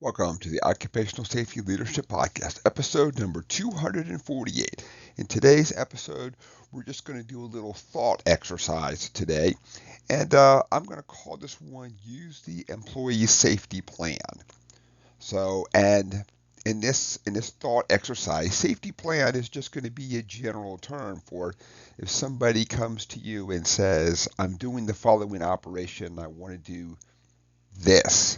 Welcome to the Occupational Safety Leadership Podcast, episode number 248. In today's episode, we're just going to do a little thought exercise today, and I'm going to call this one Use the Employee Safety Plan. And in this thought exercise, safety plan is just going to be a general term for if somebody comes to you and says, I'm doing the following operation, I want to do this.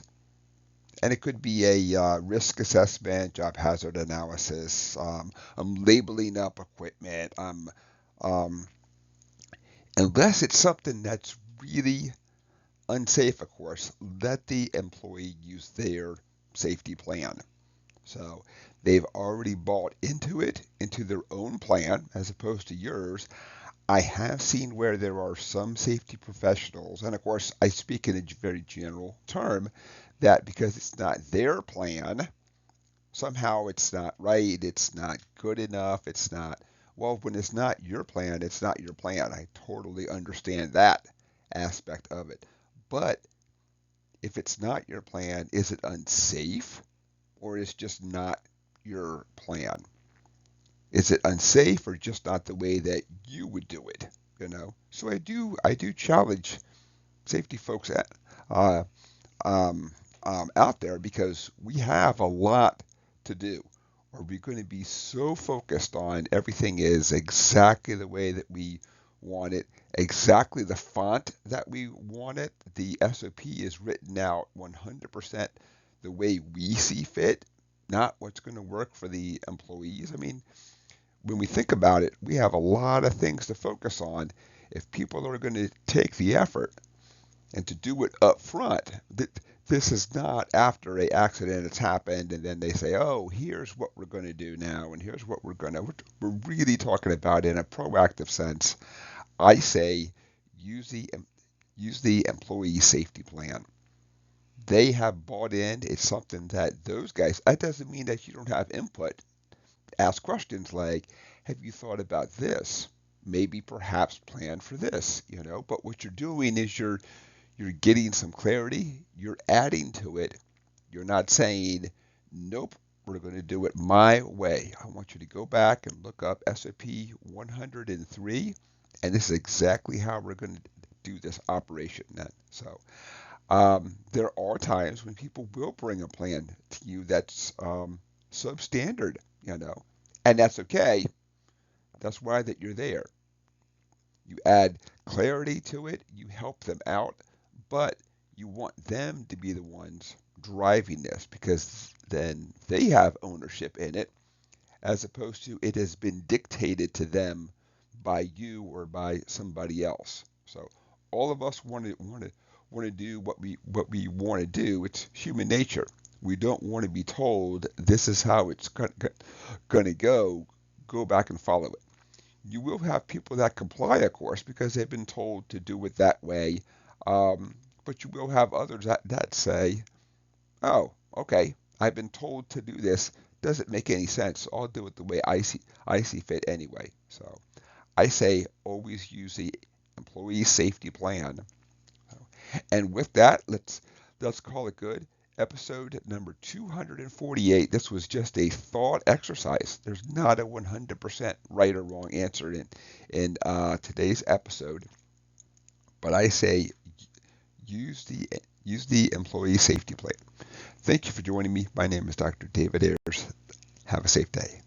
And it could be a risk assessment, job hazard analysis. I'm labeling up equipment. Unless it's something that's really unsafe, of course, let the employee use their safety plan. So they've already bought into it, into their own plan, as opposed to yours. I have seen where there are some safety professionals, and of course, I speak in a very general term, that because it's not their plan, somehow it's not right, it's not good enough, it's not, well, when it's not your plan, it's not your plan. I totally understand that aspect of it. But if it's not your plan, is it unsafe or is it just not your plan? Is it unsafe or just not the way that you would do it? So I do challenge safety folks uh, out there because we have a lot to do. Are we going to be so focused on everything is exactly the way that we want it, exactly the font that we want it? The SOP is written out 100% the way we see fit, not what's going to work for the employees. I mean, when we think about it, we have a lot of things to focus on. If people are going to take the effort and to do it up front, this is not after an accident has happened and then they say, oh, here's what we're going to do now and here's what we're really talking about in a proactive sense. I say use the employee safety plan. They have bought in. It's something that those guys, that doesn't mean that you don't have input. Ask questions like, have you thought about this? Maybe perhaps plan for this, but what you're doing is you're getting some clarity, you're adding to it. You're not saying, nope, we're going to do it my way. I want you to go back and look up SOP 103, and this is exactly how we're going to do this operation then. So there are times when people will bring a plan to you that's substandard, and that's okay. That's why that you're there. You add clarity to it, you help them out, but you want them to be the ones driving this because then they have ownership in it as opposed to it has been dictated to them by you or by somebody else. So all of us want to do what we want to do. It's human nature. We don't want to be told this is how it's going to go. Go back and follow it. You will have people that comply, of course, because they've been told to do it that way. But you will have others that say, oh, okay, I've been told to do this. Doesn't make any sense. I'll do it the way I see fit anyway. So I say always use the employee safety plan. And with that, let's call it good. Episode number 248. This was just a thought exercise. There's not a 100% right or wrong answer in today's episode, but I say use the employee safety plan. Thank you for joining me. My name is Dr. David Ayers. Have a safe day.